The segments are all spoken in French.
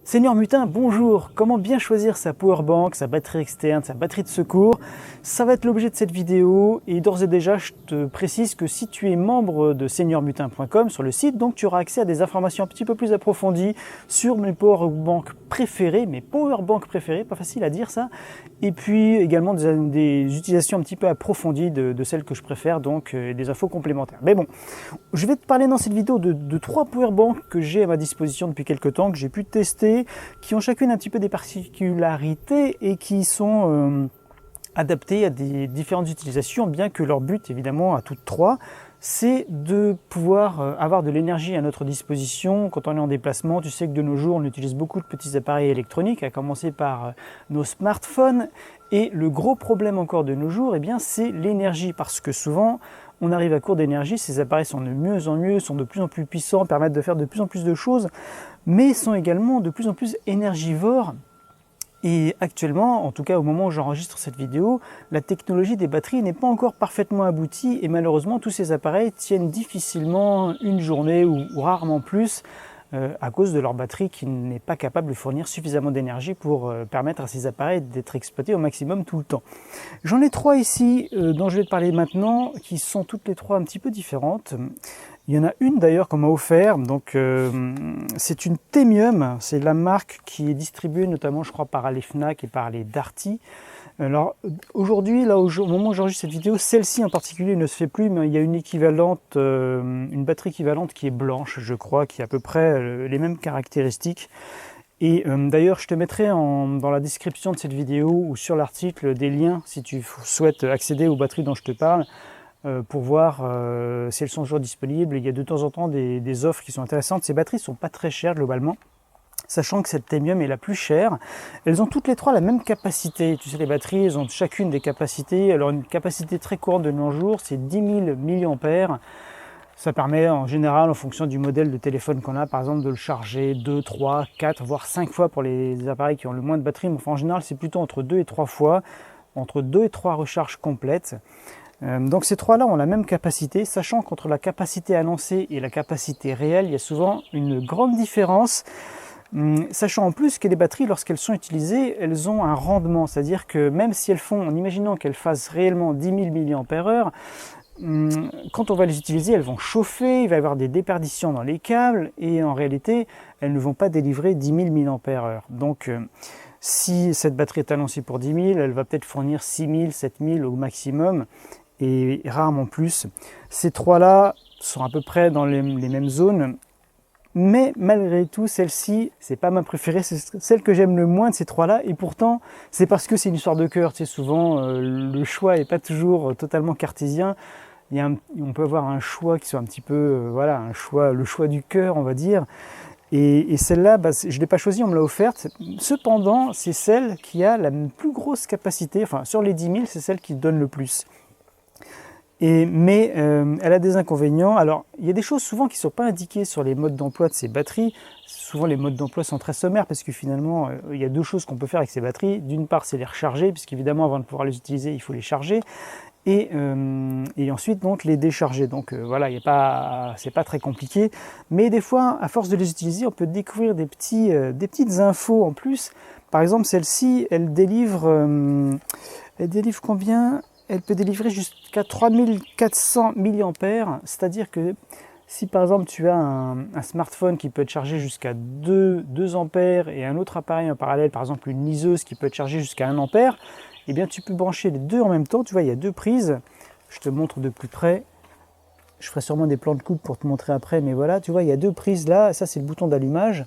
Seigneur Mutin, bonjour! Comment bien choisir sa powerbank, sa batterie externe, sa batterie de secours? Ça va être l'objet de cette vidéo et d'ores et déjà je te précise que si tu es membre de seigneurmutin.com sur le site, donc tu auras accès à des informations un petit peu plus approfondies sur mes powerbanks préférées, pas facile à dire ça, et puis également des utilisations un petit peu approfondies de celles que je préfère, donc des infos complémentaires. Mais bon, je vais te parler dans cette vidéo de 3 powerbanks que j'ai à ma disposition depuis quelques temps, que j'ai pu tester, qui ont chacune un petit peu des particularités et qui sont adaptées à des différentes utilisations, bien que leur but, évidemment, à toutes trois, c'est de pouvoir avoir de l'énergie à notre disposition quand on est en déplacement. Tu sais que de nos jours, on utilise beaucoup de petits appareils électroniques, à commencer par nos smartphones. Et le gros problème encore de nos jours, eh bien, c'est l'énergie, parce que souvent, on arrive à court d'énergie. Ces appareils sont de mieux en mieux, sont de plus en plus puissants, permettent de faire de plus en plus de choses, mais sont également de plus en plus énergivores. Et actuellement, en tout cas au moment où j'enregistre cette vidéo, la technologie des batteries n'est pas encore parfaitement aboutie et malheureusement tous ces appareils tiennent difficilement une journée ou rarement plus à cause de leur batterie qui n'est pas capable de fournir suffisamment d'énergie pour permettre à ces appareils d'être exploités au maximum tout le temps. J'en ai 3 ici dont je vais te parler maintenant, qui sont toutes les 3 un petit peu différentes. Il y en a une d'ailleurs qu'on m'a offert, donc c'est une Themium, c'est la marque qui est distribuée notamment je crois par les Fnac et par les Darty. Alors aujourd'hui, là au moment où j'enregistre cette vidéo, celle-ci en particulier ne se fait plus, mais il y a une équivalente, une batterie équivalente qui est blanche, je crois, qui a à peu près les mêmes caractéristiques. Et d'ailleurs, je te mettrai dans la description de cette vidéo ou sur l'article des liens si tu souhaites accéder aux batteries dont je te parle, pour voir si elles sont toujours disponibles. Il y a de temps en temps des offres qui sont intéressantes. Ces batteries ne sont pas très chères globalement, sachant que cette Themium est la plus chère. Elles ont toutes les 3 la même capacité. Tu sais, les batteries, elles ont chacune des capacités. Alors une capacité très courante de nos jours, c'est 10 000 mAh. Ça permet en général, en fonction du modèle de téléphone qu'on a, par exemple, de le charger 2, 3, 4, voire 5 fois pour les appareils qui ont le moins de batterie. Mais enfin, en général, c'est plutôt entre 2 et 3 fois, entre 2 et 3 recharges complètes. Donc ces 3-là ont la même capacité, sachant qu'entre la capacité annoncée et la capacité réelle, il y a souvent une grande différence. Sachant en plus que les batteries, lorsqu'elles sont utilisées, elles ont un rendement, c'est-à-dire que même si elles font, en imaginant qu'elles fassent réellement 10 000 mAh, quand on va les utiliser, elles vont chauffer, il va y avoir des déperditions dans les câbles, et en réalité, elles ne vont pas délivrer 10 000 mAh. Donc, si cette batterie est annoncée pour 10 000, elle va peut-être fournir 6 000, 7 000 au maximum, et rarement plus. Ces 3-là sont à peu près dans les mêmes zones, mais malgré tout, celle-ci, c'est pas ma préférée, c'est celle que j'aime le moins de ces 3-là, et pourtant, c'est parce que c'est une histoire de cœur. Tu sais, souvent, le choix n'est pas toujours totalement cartésien. On peut avoir un choix qui soit un petit peu, voilà, le choix du cœur, on va dire. Et celle-là, je ne l'ai pas choisie, on me l'a offerte. Cependant, c'est celle qui a la plus grosse capacité, enfin, sur les 10 000, c'est celle qui donne le plus. Mais elle a des inconvénients. Alors, il y a des choses souvent qui ne sont pas indiquées sur les modes d'emploi de ces batteries. Souvent, les modes d'emploi sont très sommaires parce que finalement, il y a 2 choses qu'on peut faire avec ces batteries. D'une part, c'est les recharger, puisqu'évidemment, avant de pouvoir les utiliser, il faut les charger. Et ensuite, donc, les décharger. Donc, voilà, c'est pas très compliqué. Mais des fois, à force de les utiliser, on peut découvrir des petites infos en plus. Par exemple, celle-ci, elle délivre combien ? Elle peut délivrer jusqu'à 3400 mAh, c'est-à-dire que si par exemple tu as un smartphone qui peut être chargé jusqu'à 2 ampères et un autre appareil en parallèle, par exemple une liseuse qui peut être chargée jusqu'à 1 ampère, eh bien tu peux brancher les deux en même temps. Tu vois, il y a 2 prises, je te montre de plus près, je ferai sûrement des plans de coupe pour te montrer après, mais voilà, tu vois, il y a 2 prises là, ça c'est le bouton d'allumage,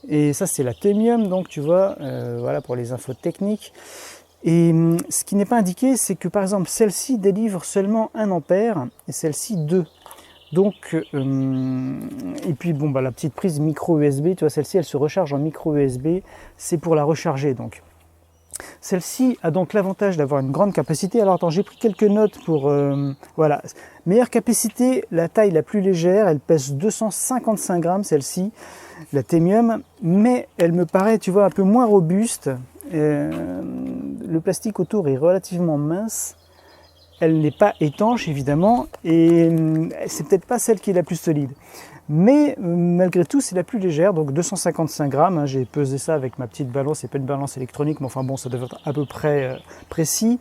et ça c'est la Themium, donc tu vois, voilà pour les infos techniques. Et ce qui n'est pas indiqué, c'est que par exemple celle-ci délivre seulement 1 ampère et celle-ci 2. Donc, et puis bon, la petite prise micro USB, tu vois, celle-ci elle se recharge en micro USB, c'est pour la recharger donc. Celle-ci a donc l'avantage d'avoir une grande capacité. Alors attends, j'ai pris quelques notes pour, voilà. Meilleure capacité, la taille la plus légère, elle pèse 255 grammes celle-ci, la Themium, mais elle me paraît, tu vois, un peu moins robuste. Le plastique autour est relativement mince elle n'est pas étanche évidemment, et c'est peut-être pas celle qui est la plus solide. Mais malgré tout, c'est la plus légère, donc 255 grammes. Hein, j'ai pesé ça avec ma petite balance, c'est pas une balance électronique, mais enfin bon, ça devrait être à peu près précis.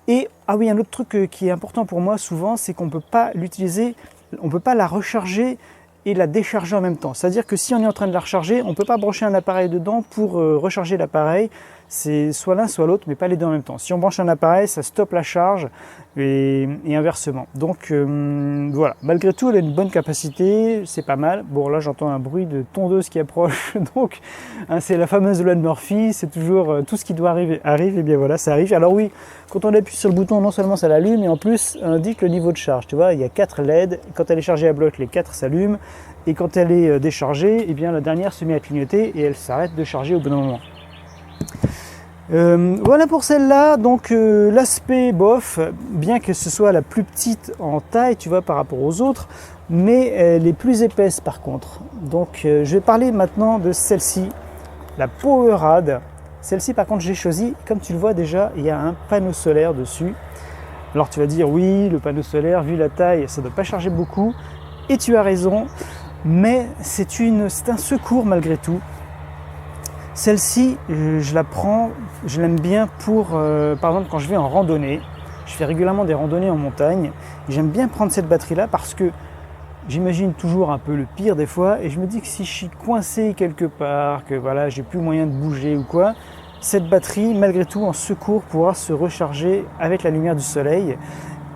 Et ah oui, un autre truc qui est important pour moi souvent, c'est qu'on peut pas l'utiliser, on peut pas la recharger et la décharger en même temps. C'est-à-dire que si on est en train de la recharger, on ne peut pas brancher un appareil dedans pour recharger l'appareil. C'est soit l'un soit l'autre, mais pas les deux en même temps. Si on branche un appareil, ça stoppe la charge et inversement. Donc voilà, malgré tout, elle a une bonne capacité, c'est pas mal. Bon, là j'entends un bruit de tondeuse qui approche, donc hein, c'est la fameuse loi de Murphy, c'est toujours tout ce qui doit arriver arrive, et bien voilà, ça arrive. Alors oui, quand on appuie sur le bouton, non seulement ça l'allume, mais en plus on indique le niveau de charge. Tu vois, il y a 4 LED, quand elle est chargée à bloc, les 4 s'allument, et quand elle est déchargée, eh bien la dernière se met à clignoter et elle s'arrête de charger au bon moment. Voilà pour celle-là, donc l'aspect bof, bien que ce soit la plus petite en taille, tu vois, par rapport aux autres, mais elle est plus épaisse par contre. Donc je vais parler maintenant de celle-ci, la PowerAd. Celle-ci par contre j'ai choisi, comme tu le vois déjà, il y a un panneau solaire dessus. Alors tu vas dire oui, le panneau solaire, vu la taille, ça ne doit pas charger beaucoup, et tu as raison, mais c'est un secours malgré tout. Celle-ci, je la prends, je l'aime bien pour, par exemple, quand je vais en randonnée. Je fais régulièrement des randonnées en montagne. J'aime bien prendre cette batterie-là parce que j'imagine toujours un peu le pire des fois. Et je me dis que si je suis coincé quelque part, que voilà, j'ai plus moyen de bouger ou quoi, cette batterie, malgré tout, en secours, pourra se recharger avec la lumière du soleil.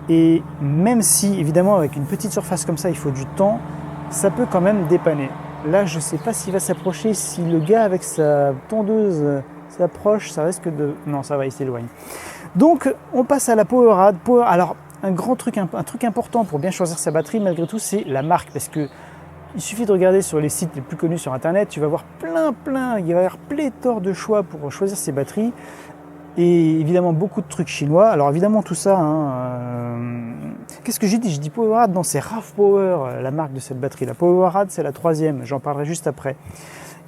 Et même si, évidemment, avec une petite surface comme ça, il faut du temps, ça peut quand même dépanner. Là, je ne sais pas s'il va s'approcher, si le gars avec sa tondeuse s'approche, ça risque de... Non, ça va, il s'éloigne. Donc, on passe à la PowerAd. Alors, un truc important pour bien choisir sa batterie, malgré tout, c'est la marque. Parce que il suffit de regarder sur les sites les plus connus sur Internet, tu vas voir il va y avoir pléthore de choix pour choisir ses batteries. Et évidemment beaucoup de trucs chinois. Alors évidemment tout ça, qu'est-ce que j'ai dit? J'ai dit PowerAd, non c'est RAV Power, la marque de cette batterie. La PowerAd c'est la 3e, j'en parlerai juste après.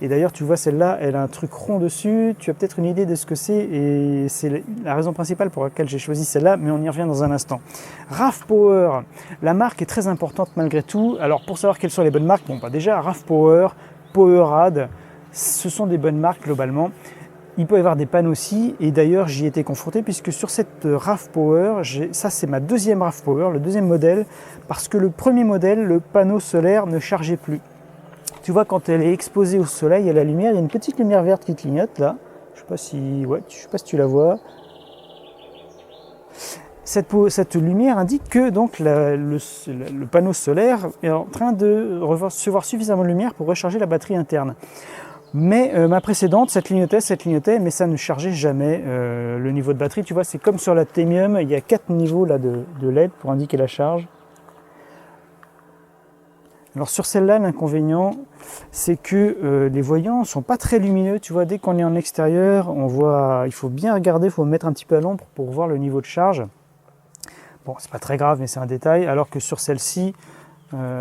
Et d'ailleurs tu vois celle-là, elle a un truc rond dessus, tu as peut-être une idée de ce que c'est et c'est la raison principale pour laquelle j'ai choisi celle-là, mais on y revient dans un instant. RAV Power, la marque est très importante malgré tout. Alors pour savoir quelles sont les bonnes marques, bon bah déjà RAV Power, PowerAd, ce sont des bonnes marques globalement. Il peut y avoir des pannes aussi, et d'ailleurs j'y ai été confronté puisque sur cette RAV Power, ça c'est ma deuxième RAV Power, le deuxième modèle, parce que le premier modèle, le panneau solaire ne chargeait plus. Tu vois, quand elle est exposée au soleil, à la lumière, il y a une petite lumière verte qui clignote là. Je sais pas si tu la vois. Cette lumière indique que donc le panneau solaire est en train de recevoir suffisamment de lumière pour recharger la batterie interne. Mais ma précédente, ça clignotait, mais ça ne chargeait jamais le niveau de batterie. Tu vois, c'est comme sur la Temium, il y a 4 niveaux là, de LED pour indiquer la charge. Alors sur celle-là, l'inconvénient, c'est que les voyants ne sont pas très lumineux. Tu vois, dès qu'on est en extérieur, on voit, il faut bien regarder, il faut mettre un petit peu à l'ombre pour voir le niveau de charge. Bon, c'est pas très grave, mais c'est un détail. Alors que sur celle-ci,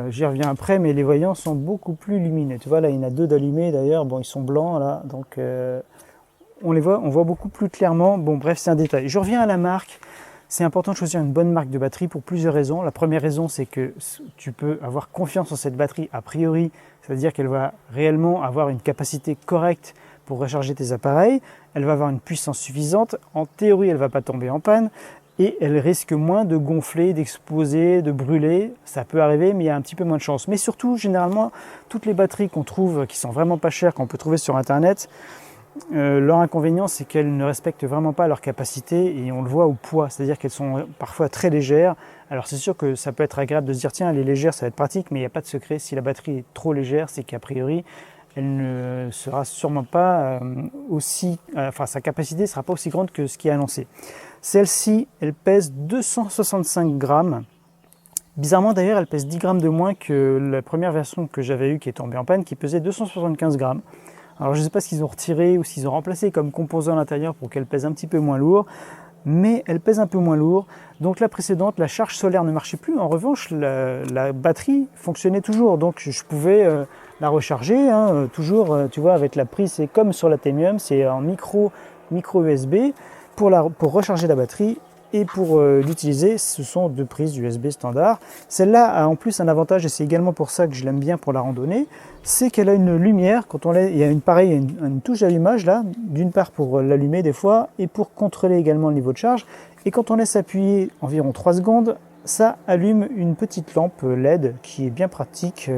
j'y reviens après, mais les voyants sont beaucoup plus lumineux. Tu vois, là, il y en a 2 d'allumés d'ailleurs. Bon, ils sont blancs là, donc on voit beaucoup plus clairement. Bon, bref, c'est un détail. Je reviens à la marque. C'est important de choisir une bonne marque de batterie pour plusieurs raisons. La première raison, c'est que tu peux avoir confiance en cette batterie a priori. C'est-à-dire qu'elle va réellement avoir une capacité correcte pour recharger tes appareils. Elle va avoir une puissance suffisante. En théorie, elle ne va pas tomber en panne. Et elle risque moins de gonfler, d'exploser, de brûler. Ça peut arriver, mais il y a un petit peu moins de chance. Mais surtout, généralement, toutes les batteries qu'on trouve, qui sont vraiment pas chères, qu'on peut trouver sur Internet, leur inconvénient, c'est qu'elles ne respectent vraiment pas leur capacité et on le voit au poids. C'est-à-dire qu'elles sont parfois très légères. Alors c'est sûr que ça peut être agréable de se dire, tiens, elle est légère, ça va être pratique, mais il n'y a pas de secret. Si la batterie est trop légère, c'est qu'a priori, elle ne sera sûrement pas sa capacité ne sera pas aussi grande que ce qui est annoncé. Celle-ci, elle pèse 265 grammes. Bizarrement d'ailleurs, elle pèse 10 grammes de moins que la première version que j'avais eue qui est tombée en panne, qui pesait 275 grammes. Alors je ne sais pas s'ils ont retiré ou s'ils ont remplacé comme composant à l'intérieur pour qu'elle pèse un petit peu moins lourd, mais elle pèse un peu moins lourd. Donc la précédente, la charge solaire ne marchait plus. En revanche, la batterie fonctionnait toujours, donc je pouvais la recharger, toujours, tu vois, avec la prise, c'est comme sur la Temium, c'est en micro USB pour recharger la batterie. Et pour l'utiliser, ce sont 2 prises USB standard. Celle-là a en plus un avantage, et c'est également pour ça que je l'aime bien pour la randonnée, c'est qu'elle a une lumière, quand on l'a, il y a une touche d'allumage là, d'une part pour l'allumer des fois, et pour contrôler également le niveau de charge. Et quand on laisse appuyer environ 3 secondes, ça allume une petite lampe LED qui est bien pratique.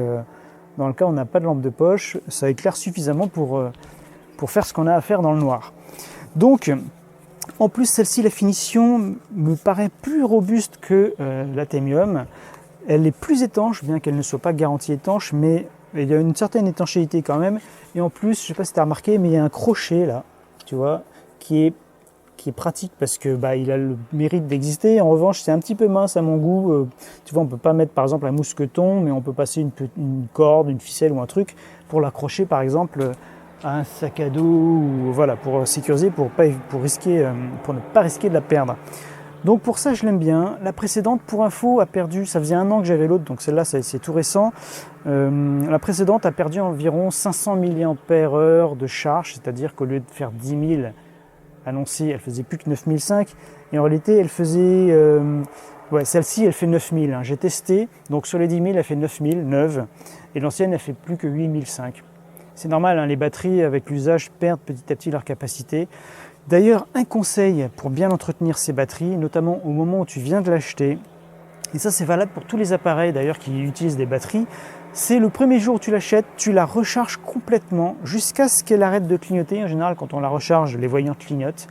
Dans le cas où on n'a pas de lampe de poche, ça éclaire suffisamment pour faire ce qu'on a à faire dans le noir. Donc, en plus, celle-ci, la finition me paraît plus robuste que l'Athemium. Elle est plus étanche, bien qu'elle ne soit pas garantie étanche, mais il y a une certaine étanchéité quand même. Et en plus, je ne sais pas si tu as remarqué, mais il y a un crochet là, tu vois, qui est pratique parce que il a le mérite d'exister. En revanche, c'est un petit peu mince à mon goût. Tu vois, on ne peut pas mettre par exemple un mousqueton, mais on peut passer une corde, une ficelle ou un truc pour l'accrocher par exemple à un sac à dos, ou voilà, pour sécuriser, pour ne pas risquer de la perdre. Donc pour ça, je l'aime bien. La précédente, pour info, a perdu, ça faisait 1 an que j'avais l'autre, donc celle-là, c'est tout récent. La précédente a perdu environ 500 mAh de charge, c'est-à-dire qu'au lieu de faire 10 000 annoncés, elle faisait plus que 9005. Et en réalité, elle faisait... celle-ci, elle fait 9000. J'ai testé, donc sur les 10 000, elle fait 9000, neuve. Et l'ancienne, elle fait plus que 8005. C'est normal, les batteries avec l'usage perdent petit à petit leur capacité. D'ailleurs, un conseil pour bien entretenir ces batteries, notamment au moment où tu viens de l'acheter, et ça c'est valable pour tous les appareils d'ailleurs qui utilisent des batteries, c'est le premier jour où tu l'achètes, tu la recharges complètement jusqu'à ce qu'elle arrête de clignoter. En général, quand on la recharge, les voyants clignotent.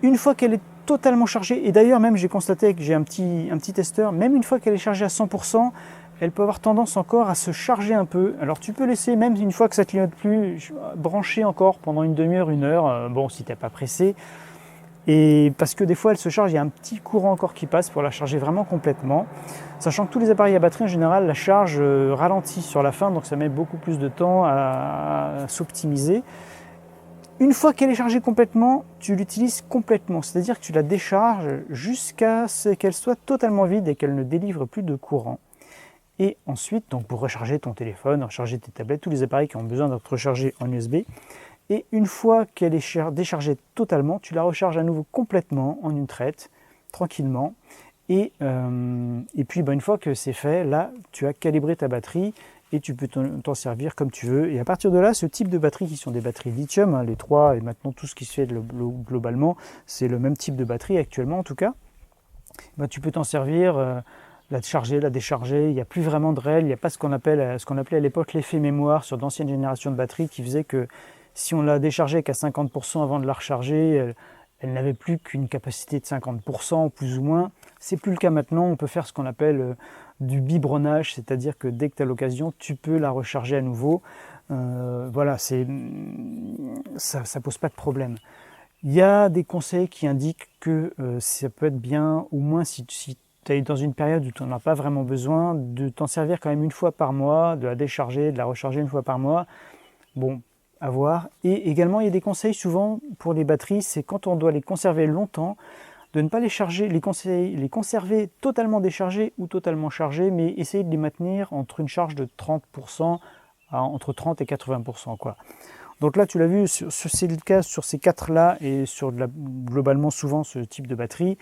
Une fois qu'elle est totalement chargée, et d'ailleurs même j'ai constaté que j'ai un petit testeur, même une fois qu'elle est chargée à 100%, elle peut avoir tendance encore à se charger un peu. Alors tu peux laisser, même une fois que ça ne clignote plus, brancher encore pendant une demi-heure, 1 heure, bon si tu n'es pas pressé. Et parce que des fois elle se charge, il y a un petit courant encore qui passe pour la charger vraiment complètement. Sachant que tous les appareils à batterie en général, la charge ralentit sur la fin, donc ça met beaucoup plus de temps à s'optimiser. Une fois qu'elle est chargée complètement, tu l'utilises complètement, c'est-à-dire que tu la décharges jusqu'à ce qu'elle soit totalement vide et qu'elle ne délivre plus de courant. Et ensuite, donc pour recharger ton téléphone, recharger tes tablettes, tous les appareils qui ont besoin d'être rechargés en USB. Et une fois qu'elle est déchargée totalement, tu la recharges à nouveau complètement en une traite, tranquillement. Et puis une fois que c'est fait, là, tu as calibré ta batterie et tu peux t'en servir comme tu veux. Et à partir de là, ce type de batteries qui sont des batteries lithium, les 3 et maintenant tout ce qui se fait globalement, c'est le même type de batterie actuellement en tout cas. Tu peux t'en servir. La charger, la décharger, il n'y a plus vraiment de règles, il n'y a pas ce qu'on appelait à l'époque l'effet mémoire sur d'anciennes générations de batteries qui faisait que si on la déchargeait qu'à 50% avant de la recharger, elle n'avait plus qu'une capacité de 50% plus ou moins. C'est plus le cas maintenant, on peut faire ce qu'on appelle du biberonnage, c'est-à-dire que dès que tu as l'occasion, tu peux la recharger à nouveau. Voilà, ça pose pas de problème. Il y a des conseils qui indiquent que ça peut être bien, au moins si tu es dans une période où tu n'en as pas vraiment besoin, de t'en servir quand même 1 fois par mois, de la décharger, de la recharger 1 fois par mois. Bon, à voir. Et également, il y a des conseils souvent pour les batteries, c'est quand on doit les conserver longtemps, de ne pas les charger, les conserver totalement déchargés ou totalement chargés, mais essayer de les maintenir entre une charge de 30% entre 30 et 80%, quoi. Donc là, tu l'as vu, c'est le cas sur ces 4-là et sur globalement souvent ce type de batterie.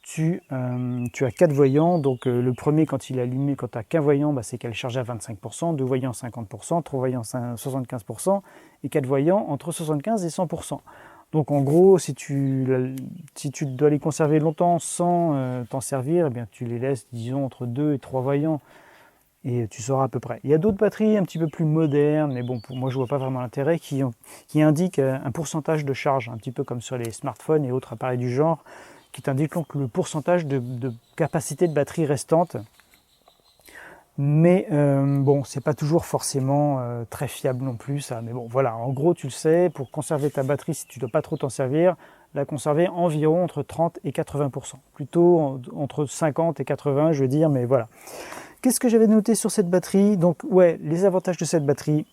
Tu as 4 voyants, donc le premier quand il est allumé, quand tu as qu'un voyant, c'est qu'elle charge à 25%, 2 voyants 50%, 3 voyants 75% et 4 voyants entre 75 et 100%. Donc en gros, si tu dois les conserver longtemps sans t'en servir, eh bien, tu les laisses disons entre 2 et 3 voyants et tu sauras à peu près. Il y a d'autres batteries un petit peu plus modernes, mais bon, pour moi je vois pas vraiment l'intérêt, qui indiquent un pourcentage de charge, un petit peu comme sur les smartphones et autres appareils du genre, qui t'indique donc le pourcentage de capacité de batterie restante. Mais bon, c'est pas toujours forcément très fiable non plus ça. Mais bon, voilà, en gros, tu le sais, pour conserver ta batterie, si tu ne dois pas trop t'en servir, la conserver environ entre 30 et 80%. Plutôt entre 50 et 80, je veux dire, mais voilà. Qu'est-ce que j'avais noté sur cette batterie? Donc, ouais, les avantages de cette batterie,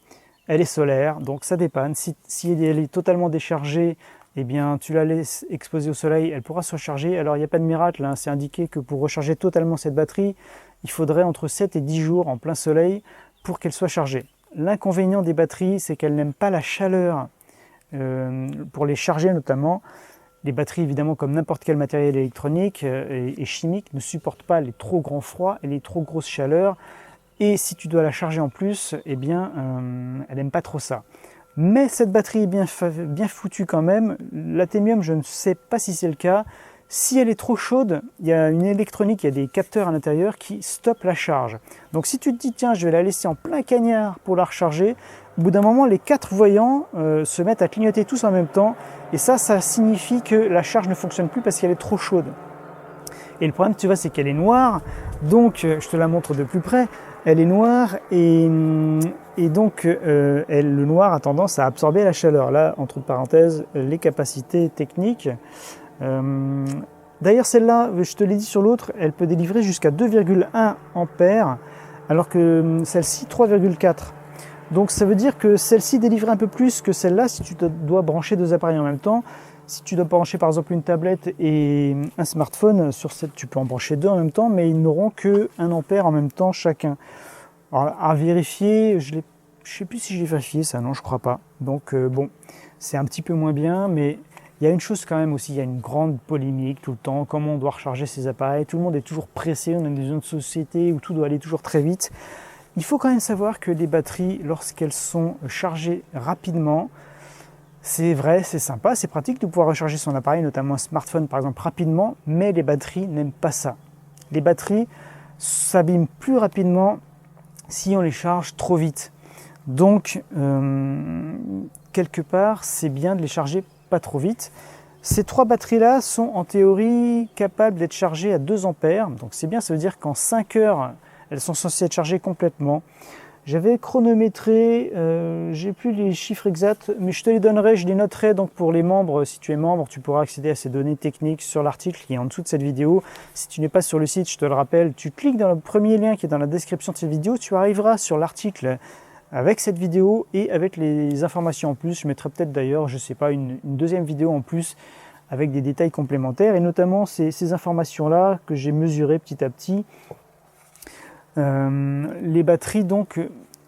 elle est solaire, donc ça dépanne. Si elle est totalement déchargée, eh bien, tu la laisses exposer au soleil, elle pourra se recharger. Alors, il n'y a pas de miracle, hein. C'est indiqué que pour recharger totalement cette batterie, il faudrait entre 7 et 10 jours en plein soleil pour qu'elle soit chargée. L'inconvénient des batteries, c'est qu'elles n'aiment pas la chaleur, pour les charger notamment. Les batteries, évidemment, comme n'importe quel matériel électronique et chimique, ne supportent pas les trop grands froids et les trop grosses chaleurs. Et si tu dois la charger en plus, eh bien, elle n'aime pas trop ça. Mais cette batterie est bien foutue quand même. L'Athemium, je ne sais pas si c'est le cas. Si elle est trop chaude, il y a une électronique, il y a des capteurs à l'intérieur qui stoppent la charge. Donc si tu te dis, tiens, je vais la laisser en plein cagnard pour la recharger, au bout d'un moment, les 4 voyants se mettent à clignoter tous en même temps. Et ça signifie que la charge ne fonctionne plus parce qu'elle est trop chaude. Et le problème, tu vois, c'est qu'elle est noire. Donc, je te la montre de plus près. Elle est noire et donc le noir a tendance à absorber la chaleur. Là, entre parenthèses, les capacités techniques. D'ailleurs, celle-là, je te l'ai dit sur l'autre, elle peut délivrer jusqu'à 2,1 ampères, alors que celle-ci, 3,4. Donc ça veut dire que celle-ci délivre un peu plus que celle-là si tu dois brancher 2 appareils en même temps. Si tu dois brancher par exemple une tablette et un smartphone, sur cette, tu peux en brancher 2 en même temps, mais ils n'auront que 1 ampère en même temps chacun. Alors, à vérifier, je ne sais plus si je l'ai vérifié ça, non je crois pas. Donc bon, c'est un petit peu moins bien, mais il y a une chose quand même aussi, il y a une grande polémique tout le temps, comment on doit recharger ces appareils, tout le monde est toujours pressé, on est dans une société où tout doit aller toujours très vite. Il faut quand même savoir que les batteries, lorsqu'elles sont chargées rapidement, c'est vrai, c'est sympa, c'est pratique de pouvoir recharger son appareil, notamment un smartphone par exemple, rapidement, mais les batteries n'aiment pas ça. Les batteries s'abîment plus rapidement si on les charge trop vite. Donc, quelque part, c'est bien de les charger pas trop vite. Ces 3 batteries-là sont en théorie capables d'être chargées à 2 ampères. Donc c'est bien, ça veut dire qu'en 5 heures, elles sont censées être chargées complètement. J'avais chronométré, j'ai plus les chiffres exacts, mais je te les donnerai, je les noterai. Donc pour les membres, si tu es membre, tu pourras accéder à ces données techniques sur l'article qui est en dessous de cette vidéo. Si tu n'es pas sur le site, je te le rappelle, tu cliques dans le premier lien qui est dans la description de cette vidéo, tu arriveras sur l'article avec cette vidéo et avec les informations en plus. Je mettrai peut-être d'ailleurs, je ne sais pas, une deuxième vidéo en plus avec des détails complémentaires et notamment ces informations-là que j'ai mesurées petit à petit. Les batteries, donc,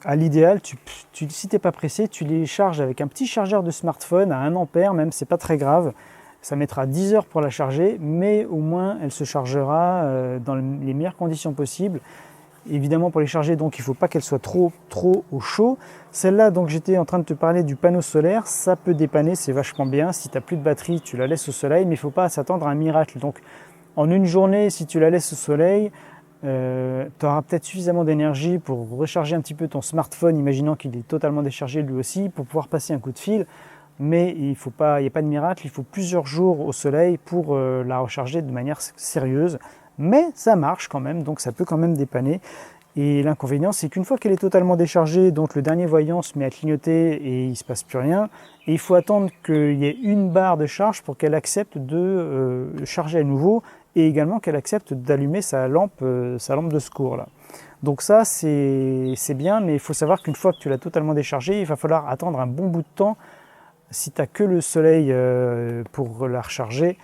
à l'idéal, si tu n'es pas pressé, tu les charges avec un petit chargeur de smartphone à 1 ampère, même, c'est pas très grave. Ça mettra 10 heures pour la charger, mais au moins elle se chargera dans les meilleures conditions possibles. Évidemment, pour les charger, donc, il ne faut pas qu'elles soient trop au chaud. Celle-là, donc, j'étais en train de te parler du panneau solaire. Ça peut dépanner, c'est vachement bien. Si tu n'as plus de batterie, tu la laisses au soleil, mais il ne faut pas s'attendre à un miracle. Donc, en une journée, si tu la laisses au soleil, tu auras peut-être suffisamment d'énergie pour recharger un petit peu ton smartphone, imaginant qu'il est totalement déchargé lui aussi, pour pouvoir passer un coup de fil. Mais il n'y a pas de miracle, il faut plusieurs jours au soleil pour la recharger de manière sérieuse. Mais ça marche quand même, donc ça peut quand même dépanner. Et l'inconvénient, c'est qu'une fois qu'elle est totalement déchargée, donc le dernier voyant se met à clignoter et il ne se passe plus rien. Et il faut attendre qu'il y ait une barre de charge pour qu'elle accepte de charger à nouveau et également qu'elle accepte d'allumer sa lampe de secours. Là. Donc ça, c'est bien, mais il faut savoir qu'une fois que tu l'as totalement déchargée, il va falloir attendre un bon bout de temps si tu n'as que le soleil pour la recharger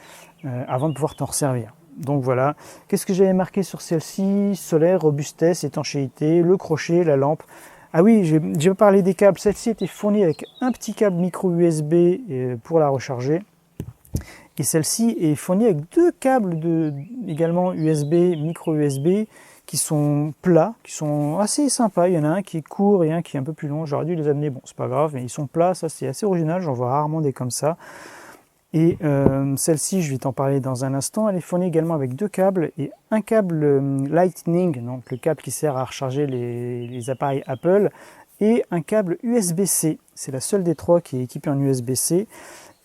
avant de pouvoir t'en resservir. Donc voilà, qu'est-ce que j'avais marqué sur celle-ci? Solaire, robustesse, étanchéité, le crochet, la lampe. Ah oui, j'ai parlé des câbles. Celle-ci était fournie avec un petit câble micro USB pour la recharger. Et celle-ci est fournie avec 2 câbles également USB, micro USB, qui sont plats, qui sont assez sympas. Il y en a un qui est court et un qui est un peu plus long. J'aurais dû les amener, bon, c'est pas grave, mais ils sont plats, ça c'est assez original, j'en vois rarement des comme ça. Et celle-ci, je vais t'en parler dans un instant, elle est fournie également avec 2 câbles et un câble Lightning, donc le câble qui sert à recharger les appareils Apple, et un câble USB-C. C'est la seule des 3 qui est équipée en USB-C.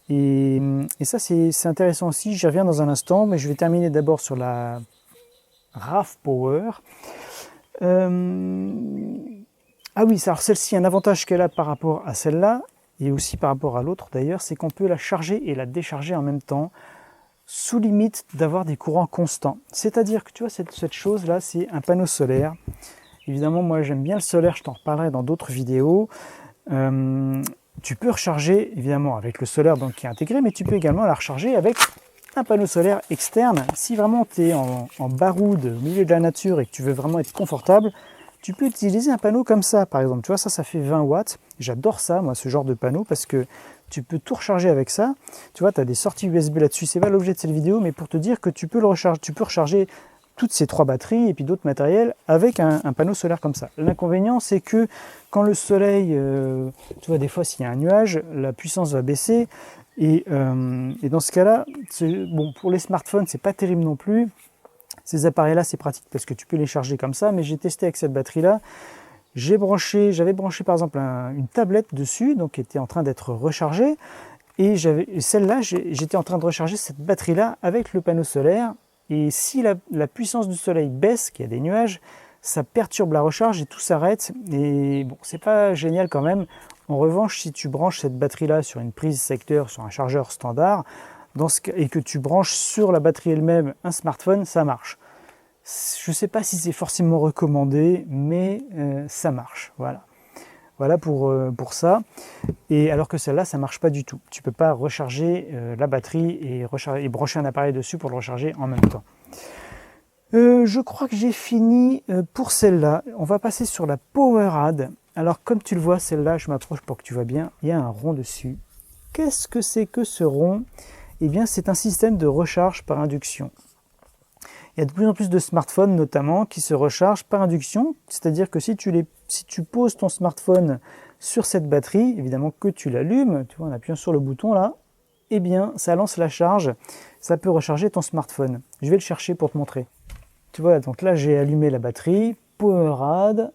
Et ça, c'est intéressant aussi, j'y reviens dans un instant, mais je vais terminer d'abord sur la RAV Power. Ah oui, alors celle-ci, un avantage qu'elle a par rapport à celle-là, et aussi par rapport à l'autre d'ailleurs, c'est qu'on peut la charger et la décharger en même temps, sous limite d'avoir des courants constants. C'est-à-dire que tu vois, cette chose-là, c'est un panneau solaire. Évidemment, moi j'aime bien le solaire, je t'en reparlerai dans d'autres vidéos. Tu peux recharger évidemment avec le solaire donc, qui est intégré, mais tu peux également la recharger avec un panneau solaire externe. Si vraiment tu es en baroude au milieu de la nature et que tu veux vraiment être confortable, tu peux utiliser un panneau comme ça, par exemple. Tu vois, ça fait 20 watts. J'adore ça, moi, ce genre de panneau, parce que tu peux tout recharger avec ça. Tu vois, tu as des sorties USB là-dessus. C'est pas l'objet de cette vidéo, mais pour te dire que tu peux le recharger. Tu peux recharger toutes ces 3 batteries et puis d'autres matériels avec un panneau solaire comme ça. L'inconvénient, c'est que quand le soleil, tu vois, des fois, s'il y a un nuage, la puissance va baisser. Et dans ce cas-là, bon, pour les smartphones, c'est pas terrible non plus. Ces appareils-là, c'est pratique parce que tu peux les charger comme ça, mais j'ai testé avec cette batterie-là. J'avais branché par exemple une tablette dessus, donc qui était en train d'être rechargée. Et celle-là, j'étais en train de recharger cette batterie-là avec le panneau solaire. Et si la puissance du soleil baisse, qu'il y a des nuages, ça perturbe la recharge et tout s'arrête. Et bon, c'est pas génial quand même. En revanche, si tu branches cette batterie-là sur une prise secteur, sur un chargeur standard, et que tu branches sur la batterie elle-même un smartphone, ça marche. Je ne sais pas si c'est forcément recommandé, mais ça marche. Voilà pour ça. Et alors que celle-là, ça ne marche pas du tout. Tu ne peux pas recharger la batterie et brancher un appareil dessus pour le recharger en même temps. Je crois que j'ai fini pour celle-là. On va passer sur la PowerAd. Alors comme tu le vois, celle-là, je m'approche pour que tu vois bien, il y a un rond dessus. Qu'est-ce que c'est que ce rond ? Eh bien, c'est un système de recharge par induction. Il y a de plus en plus de smartphones, notamment, qui se rechargent par induction. C'est-à-dire que si tu poses ton smartphone sur cette batterie, évidemment que tu l'allumes, tu vois, en appuyant sur le bouton là, eh bien, ça lance la charge. Ça peut recharger ton smartphone. Je vais le chercher pour te montrer. Tu vois, donc là, j'ai allumé la batterie, PowerAd.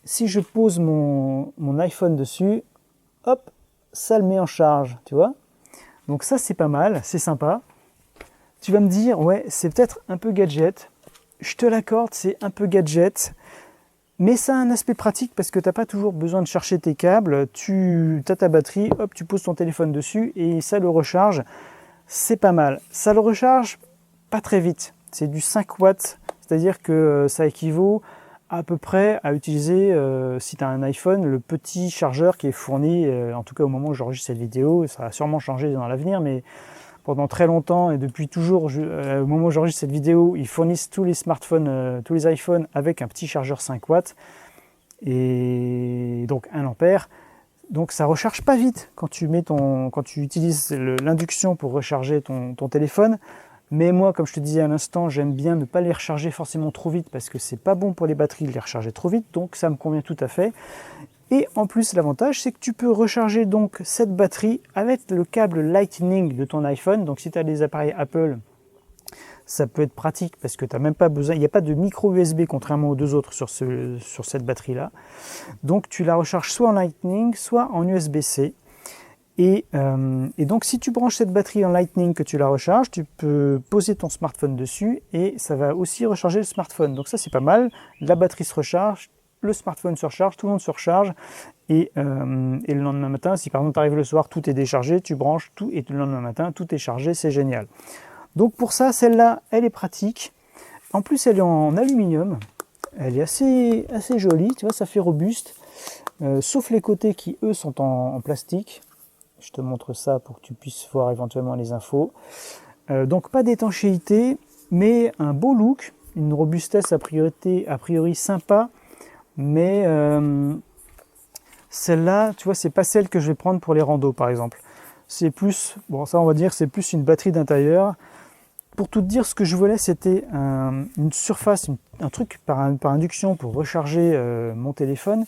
Si je pose mon iPhone dessus, hop, ça le met en charge, tu vois. Donc ça, c'est pas mal, c'est sympa. Tu vas me dire, ouais, c'est peut-être un peu gadget. Je te l'accorde, c'est un peu gadget. Mais ça a un aspect pratique parce que tu n'as pas toujours besoin de chercher tes câbles. Tu as ta batterie, hop, tu poses ton téléphone dessus et ça le recharge. C'est pas mal. Ça le recharge pas très vite. C'est du 5 watts, c'est-à-dire que ça équivaut à peu près à utiliser, si tu as un iPhone, le petit chargeur qui est fourni, en tout cas au moment où j'enregistre cette vidéo. Ça va sûrement changer dans l'avenir, mais pendant très longtemps et depuis toujours, au moment où j'enregistre cette vidéo, ils fournissent tous les smartphones, tous les iPhones avec un petit chargeur 5 watts et donc 1 ampère. Donc ça recharge pas vite quand tu utilises l'induction pour recharger ton téléphone. Mais moi, comme je te disais à l'instant, j'aime bien ne pas les recharger forcément trop vite parce que c'est pas bon pour les batteries de les recharger trop vite, donc ça me convient tout à fait. Et en plus, l'avantage, c'est que tu peux recharger donc cette batterie avec le câble Lightning de ton iPhone. Donc si tu as des appareils Apple, ça peut être pratique parce que tu n'as même pas besoin, il n'y a pas de micro USB contrairement aux deux autres sur cette batterie-là. Donc tu la recharges soit en Lightning, soit en USB-C. Et donc si tu branches cette batterie en Lightning que tu la recharges, tu peux poser ton smartphone dessus et ça va aussi recharger le smartphone. Donc ça c'est pas mal, la batterie se recharge, le smartphone se recharge, tout le monde se recharge et le lendemain matin, si par exemple tu arrives le soir, tout est déchargé, tu branches tout et le lendemain matin, tout est chargé, c'est génial. Donc pour ça, celle-là, elle est pratique. En plus, elle est en aluminium, elle est assez jolie, tu vois, ça fait robuste, sauf les côtés qui, eux, sont en plastique. Je te montre ça pour que tu puisses voir éventuellement les infos. Donc pas d'étanchéité, mais un beau look, une robustesse a priori sympa, mais celle-là, tu vois, c'est pas celle que je vais prendre pour les randos par exemple. C'est plus, bon ça on va dire, c'est plus une batterie d'intérieur. Pour tout te dire, ce que je voulais, c'était une surface, un truc par induction pour recharger mon téléphone.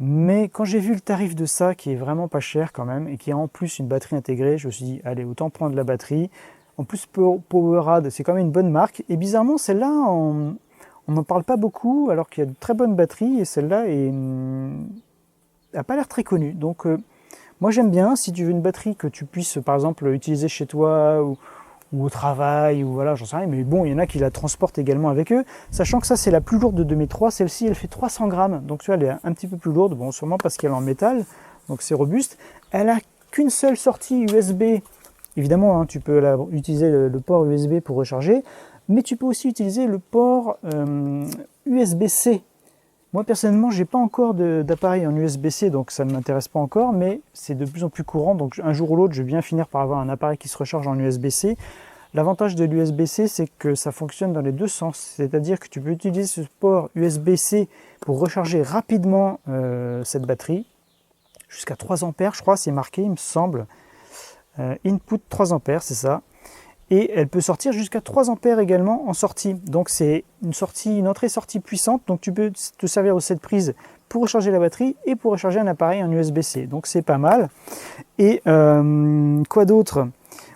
Mais quand j'ai vu le tarif de ça, qui est vraiment pas cher quand même, et qui a en plus une batterie intégrée, je me suis dit, allez, autant prendre la batterie. En plus, PowerAd, c'est quand même une bonne marque. Et bizarrement, celle-là, on n'en parle pas beaucoup, alors qu'il y a de très bonnes batteries, et celle-là n'a pas l'air très connue. Donc, moi j'aime bien, si tu veux une batterie que tu puisses, par exemple, utiliser chez toi, ou au travail, ou voilà, j'en sais rien, mais bon, il y en a qui la transportent également avec eux, sachant que ça c'est la plus lourde de mes trois, celle-ci elle fait 300 grammes, donc tu vois, elle est un petit peu plus lourde, bon, sûrement parce qu'elle est en métal, donc c'est robuste. Elle a qu'une seule sortie USB, évidemment, hein, tu peux utiliser le port USB pour recharger, mais tu peux aussi utiliser le port USB-C. Moi personnellement, j'ai pas encore d'appareil en USB-C, donc ça ne m'intéresse pas encore, mais c'est de plus en plus courant, donc un jour ou l'autre, je vais bien finir par avoir un appareil qui se recharge en USB-C. L'avantage de l'USB-C, c'est que ça fonctionne dans les deux sens, c'est-à-dire que tu peux utiliser ce port USB-C pour recharger rapidement cette batterie, jusqu'à 3 ampères, je crois, c'est marqué, il me semble. Input 3 ampères, c'est ça. Et elle peut sortir jusqu'à 3 ampères également en sortie. Donc c'est une entrée-sortie puissante. Donc tu peux te servir de cette prise pour recharger la batterie et pour recharger un appareil en USB-C. Donc c'est pas mal. Et quoi d'autre?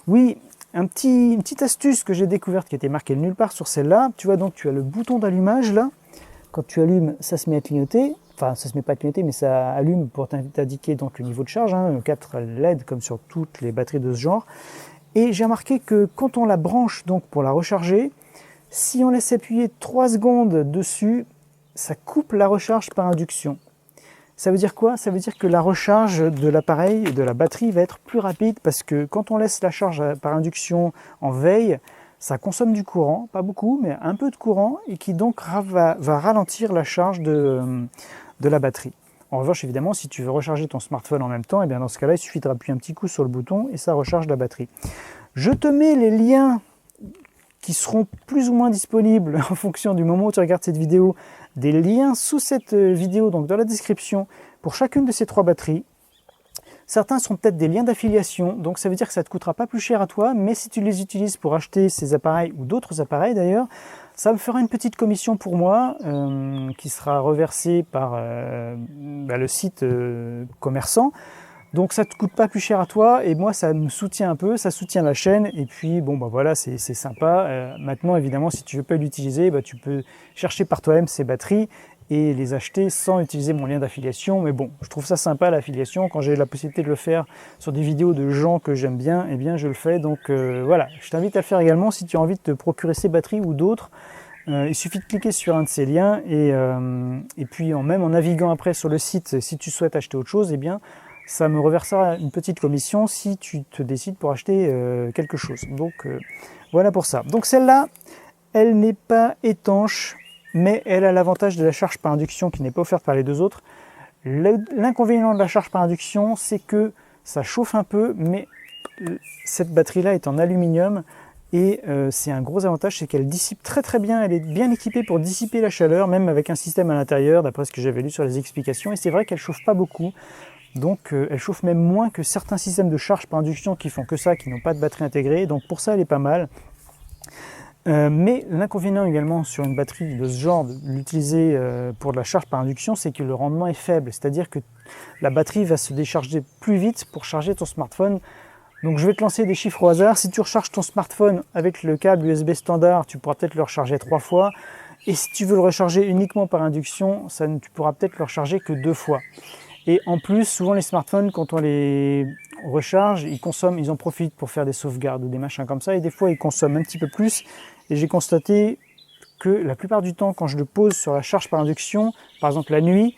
Oui, une petite astuce que j'ai découverte qui était marquée nulle part sur celle-là. Tu vois, donc tu as le bouton d'allumage là. Quand tu allumes, ça se met à clignoter. Enfin, ça se met pas à clignoter, mais ça allume pour t'indiquer donc le niveau de charge. 4 LED comme sur toutes les batteries de ce genre. Et j'ai remarqué que quand on la branche donc pour la recharger, si on laisse appuyer 3 secondes dessus, ça coupe la recharge par induction. Ça veut dire quoi? Ça veut dire que la recharge de l'appareil, de la batterie va être plus rapide parce que quand on laisse la charge par induction en veille, ça consomme du courant, pas beaucoup, mais un peu de courant et qui donc va ralentir la charge de la batterie. En revanche, évidemment, si tu veux recharger ton smartphone en même temps, et bien dans ce cas-là, il suffit de appuyer un petit coup sur le bouton et ça recharge la batterie. Je te mets les liens qui seront plus ou moins disponibles en fonction du moment où tu regardes cette vidéo, des liens sous cette vidéo, donc dans la description, pour chacune de ces 3 batteries. Certains sont peut-être des liens d'affiliation, donc ça veut dire que ça ne te coûtera pas plus cher à toi, mais si tu les utilises pour acheter ces appareils ou d'autres appareils d'ailleurs, ça me fera une petite commission pour moi qui sera reversée par le site commerçant. Donc ça ne te coûte pas plus cher à toi et moi ça me soutient un peu, ça soutient la chaîne et puis bon bah voilà c'est sympa. Maintenant évidemment si tu ne veux pas l'utiliser, tu peux chercher par toi-même ces batteries et les acheter sans utiliser mon lien d'affiliation. Mais bon, je trouve ça sympa l'affiliation. Quand j'ai la possibilité de le faire sur des vidéos de gens que j'aime bien, eh bien je le fais. Donc voilà, je t'invite à le faire également si tu as envie de te procurer ces batteries ou d'autres. Il suffit de cliquer sur un de ces liens et puis même en naviguant après sur le site, si tu souhaites acheter autre chose, eh bien ça me reversera une petite commission si tu te décides pour acheter quelque chose. Donc voilà pour ça. Donc celle-là, elle n'est pas étanche, mais elle a l'avantage de la charge par induction qui n'est pas offerte par les deux autres. L'inconvénient de la charge par induction, c'est que ça chauffe un peu, mais cette batterie-là est en aluminium et c'est un gros avantage, c'est qu'elle dissipe très très bien, elle est bien équipée pour dissiper la chaleur, même avec un système à l'intérieur, d'après ce que j'avais lu sur les explications, et c'est vrai qu'elle chauffe pas beaucoup. Donc elle chauffe même moins que certains systèmes de charge par induction qui font que ça, qui n'ont pas de batterie intégrée, donc pour ça elle est pas mal. Mais l'inconvénient également sur une batterie de ce genre, de l'utiliser pour de la charge par induction, c'est que le rendement est faible, c'est-à-dire que la batterie va se décharger plus vite pour charger ton smartphone. Donc je vais te lancer des chiffres au hasard. Si tu recharges ton smartphone avec le câble USB standard, tu pourras peut-être le recharger 3 fois. Et si tu veux le recharger uniquement par induction, tu pourras peut-être le recharger que 2 fois. Et en plus, souvent les smartphones, quand on les recharge, ils en profitent pour faire des sauvegardes ou des machins comme ça. Et des fois, ils consomment un petit peu plus. Et j'ai constaté que la plupart du temps, quand je le pose sur la charge par induction, par exemple la nuit,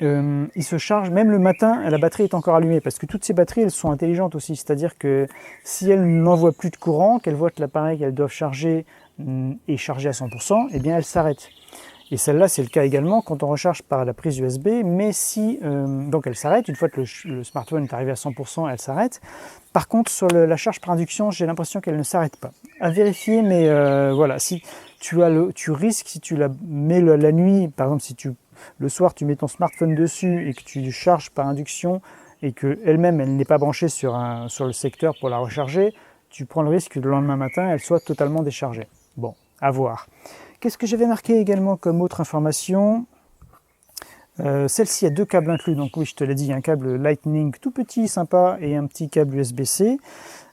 il se charge, même le matin, la batterie est encore allumée. Parce que toutes ces batteries, elles sont intelligentes aussi. C'est-à-dire que si elles n'envoient plus de courant, qu'elles voient que l'appareil qu'elles doivent charger est chargé à 100%, eh bien elles s'arrêtent. Et celle-là, c'est le cas également quand on recharge par la prise USB, mais si donc elle s'arrête, une fois que le smartphone est arrivé à 100%, elle s'arrête. Par contre, sur la charge par induction, j'ai l'impression qu'elle ne s'arrête pas. À vérifier, mais voilà, si tu risques, si tu la mets la nuit, par exemple, si le soir tu mets ton smartphone dessus et que tu charges par induction et qu'elle-même, elle n'est pas branchée sur le secteur pour la recharger, tu prends le risque que le lendemain matin, elle soit totalement déchargée. Bon, à voir. Qu'est-ce que j'avais marqué également comme autre information? Celle-ci a 2 câbles inclus, donc oui, je te l'ai dit, un câble Lightning tout petit, sympa, et un petit câble USB-C.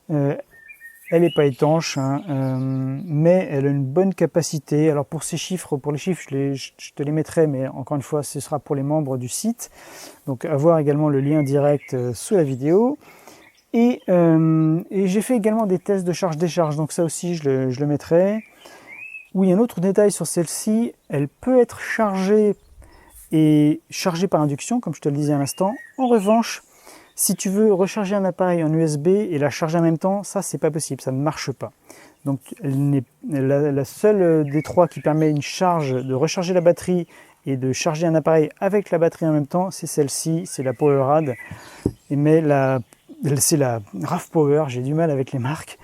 Elle n'est pas étanche, mais elle a une bonne capacité. Alors pour les chiffres, je te les mettrai, mais encore une fois, ce sera pour les membres du site. Donc à voir également le lien direct sous la vidéo. Et j'ai fait également des tests de charge-décharge, donc ça aussi, je le mettrai. Oui, un autre détail sur celle-ci, elle peut être chargée par induction, comme je te le disais à l'instant. En revanche, si tu veux recharger un appareil en USB et la charger en même temps, ça c'est pas possible, ça ne marche pas. Donc la seule des 3 qui permet de recharger la batterie et de charger un appareil avec la batterie en même temps, c'est celle-ci, c'est la PowerAd. Mais c'est la RAV Power, j'ai du mal avec les marques,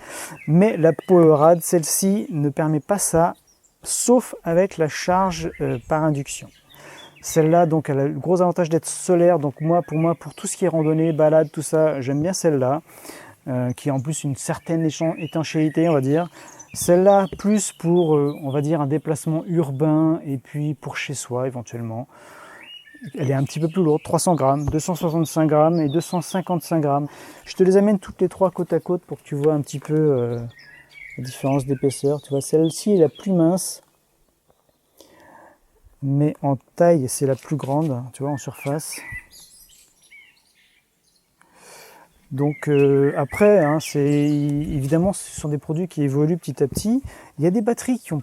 mais la PowerRad, celle-ci ne permet pas ça, sauf avec la charge par induction. Celle-là, donc, elle a le gros avantage d'être solaire, donc pour moi, pour tout ce qui est randonnée, balade, tout ça, j'aime bien celle-là, qui a en plus une certaine étanchéité, on va dire. Celle-là, plus pour, on va dire, un déplacement urbain, et puis pour chez soi, éventuellement. Elle est un petit peu plus lourde, 300 grammes, 265 grammes et 255 grammes. Je te les amène toutes les trois côte à côte pour que tu vois un petit peu la différence d'épaisseur. Tu vois, celle-ci est la plus mince, mais en taille, c'est la plus grande, tu vois, en surface. Donc après, hein, évidemment, ce sont des produits qui évoluent petit à petit. Il y a des batteries qui ont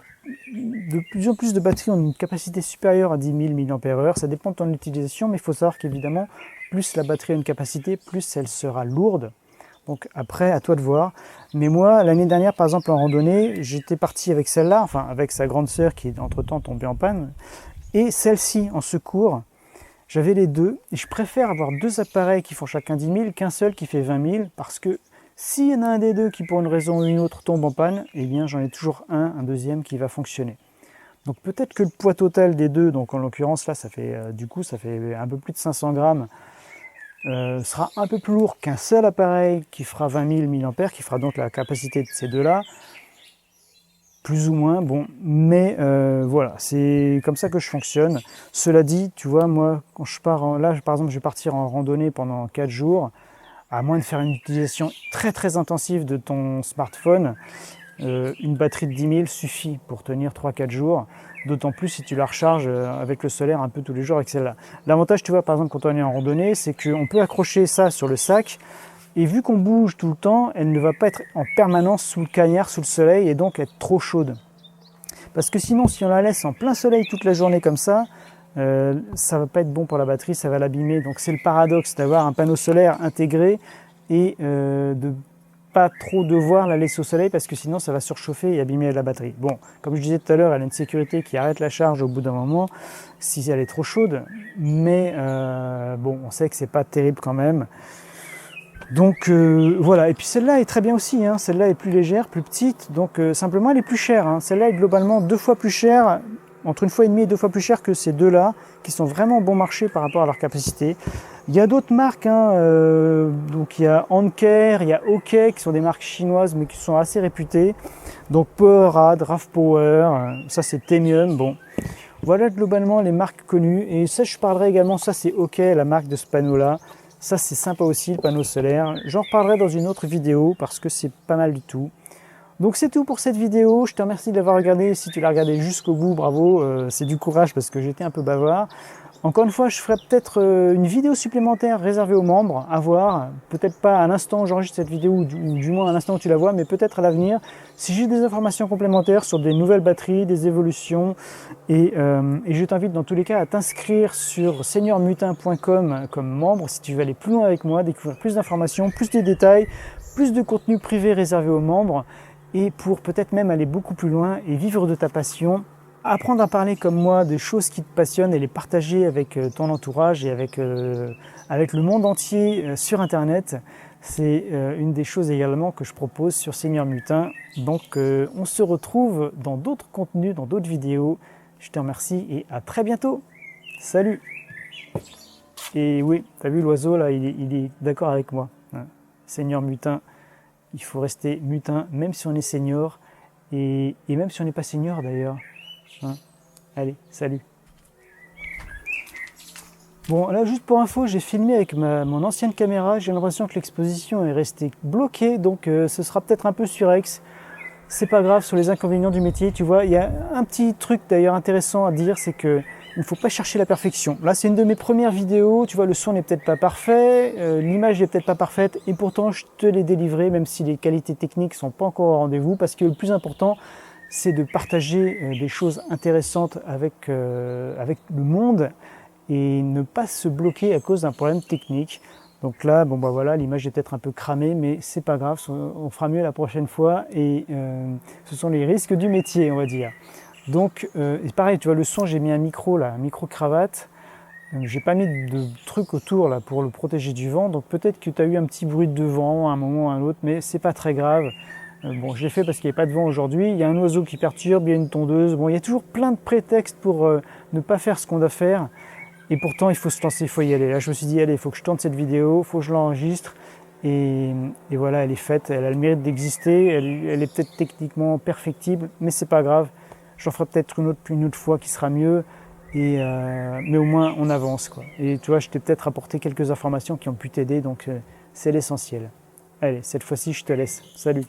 de plus en plus de batteries ont une capacité supérieure à 10 000 mAh. Ça dépend de ton utilisation, mais il faut savoir qu'évidemment, plus la batterie a une capacité, plus elle sera lourde. Donc après, à toi de voir. Mais moi, l'année dernière, par exemple, en randonnée, j'étais parti avec celle-là, enfin avec sa grande sœur qui est entre-temps tombée en panne, et celle-ci en secours. J'avais les deux, et je préfère avoir deux appareils qui font chacun 10 000 qu'un seul qui fait 20 000, parce que s'il y en a un des deux qui, pour une raison ou une autre, tombe en panne, eh bien j'en ai toujours un deuxième qui va fonctionner. Donc peut-être que le poids total des deux, donc en l'occurrence là, ça fait un peu plus de 500 grammes, sera un peu plus lourd qu'un seul appareil qui fera 20 000 mAh, qui fera donc la capacité de ces deux-là. Plus ou moins, bon, mais voilà, c'est comme ça que je fonctionne. Cela dit, tu vois, moi, quand je pars, là, par exemple, je vais partir en randonnée pendant 4 jours, à moins de faire une utilisation très très intensive de ton smartphone, une batterie de 10 000 suffit pour tenir 3-4 jours, d'autant plus si tu la recharges avec le solaire un peu tous les jours avec celle-là. L'avantage, tu vois, par exemple, quand on est en randonnée, c'est qu'on peut accrocher ça sur le sac, et vu qu'on bouge tout le temps, elle ne va pas être en permanence sous le cagnard, sous le soleil, et donc être trop chaude. Parce que sinon, si on la laisse en plein soleil toute la journée comme ça va pas être bon pour la batterie, ça va l'abîmer. Donc c'est le paradoxe d'avoir un panneau solaire intégré et de pas trop devoir la laisser au soleil parce que sinon ça va surchauffer et abîmer la batterie. Bon, comme je disais tout à l'heure, elle a une sécurité qui arrête la charge au bout d'un moment si elle est trop chaude, mais bon, on sait que c'est pas terrible quand même. Donc voilà, et puis celle-là est très bien aussi, hein. Celle-là est plus légère, plus petite, donc simplement elle est plus chère, hein. Celle-là est globalement 2 fois plus chère, entre 1,5 fois et 2 fois plus chère que ces deux-là, qui sont vraiment bon marché par rapport à leur capacité. Il y a d'autres marques, hein, donc il y a Anker, il y a OK, qui sont des marques chinoises mais qui sont assez réputées. Donc PowerRad, RAV Power, ça c'est Temium, bon. Voilà globalement les marques connues, et ça je parlerai également, ça c'est OK, la marque de ce panneau-là. Ça c'est sympa aussi, le panneau solaire. J'en reparlerai dans une autre vidéo parce que c'est pas mal du tout. Donc c'est tout pour cette vidéo. Je te remercie de l'avoir regardé. Si tu l'as regardé jusqu'au bout, bravo. C'est du courage parce que j'étais un peu bavard. Encore une fois, je ferai peut-être une vidéo supplémentaire réservée aux membres, à voir. Peut-être pas à l'instant où j'enregistre cette vidéo, ou du moins à l'instant où tu la vois, mais peut-être à l'avenir. Si j'ai des informations complémentaires sur des nouvelles batteries, des évolutions, et je t'invite dans tous les cas à t'inscrire sur seigneurmutin.com comme membre si tu veux aller plus loin avec moi, découvrir plus d'informations, plus de détails, plus de contenu privé réservé aux membres, et pour peut-être même aller beaucoup plus loin et vivre de ta passion. Apprendre à parler comme moi des choses qui te passionnent et les partager avec ton entourage et avec le monde entier sur Internet, c'est une des choses également que je propose sur Seigneur Mutin. Donc on se retrouve dans d'autres contenus, dans d'autres vidéos. Je te remercie et à très bientôt. Salut! Et oui, t'as vu l'oiseau là, il est d'accord avec moi. Hein. Seigneur Mutin, il faut rester mutin même si on est senior et même si on n'est pas senior d'ailleurs. Hein. Allez, salut. Bon, là, juste pour info, j'ai filmé avec mon ancienne caméra. J'ai l'impression que l'exposition est restée bloquée, donc ce sera peut-être un peu surex. C'est pas grave, sur les inconvénients du métier, tu vois. Il y a un petit truc d'ailleurs intéressant à dire, c'est que il ne faut pas chercher la perfection. Là, c'est une de mes premières vidéos, tu vois, le son n'est peut-être pas parfait, l'image n'est peut-être pas parfaite, et pourtant, je te l'ai délivré, même si les qualités techniques sont pas encore au rendez-vous, parce que le plus important, c'est de partager des choses intéressantes avec le monde et ne pas se bloquer à cause d'un problème technique. Donc là, bon bah voilà, l'image est peut-être un peu cramée, mais c'est pas grave, on fera mieux la prochaine fois et ce sont les risques du métier, on va dire. Donc, pareil, tu vois, le son, j'ai mis un micro là, un micro cravate. J'ai pas mis de truc autour là pour le protéger du vent, donc peut-être que tu as eu un petit bruit de vent à un moment ou à un autre, mais c'est pas très grave. Bon, je l'ai fait parce qu'il n'y avait pas de vent aujourd'hui, il y a un oiseau qui perturbe, il y a une tondeuse, bon, il y a toujours plein de prétextes pour ne pas faire ce qu'on doit faire, et pourtant il faut se lancer, il faut y aller. Là je me suis dit, allez, il faut que je tourne cette vidéo, il faut que je l'enregistre, et voilà, elle est faite, elle a le mérite d'exister, elle est peut-être techniquement perfectible, mais c'est pas grave, j'en ferai peut-être une autre fois qui sera mieux. Mais au moins on avance, quoi. Et tu vois, je t'ai peut-être apporté quelques informations qui ont pu t'aider, donc c'est l'essentiel. Allez, cette fois-ci je te laisse. Salut!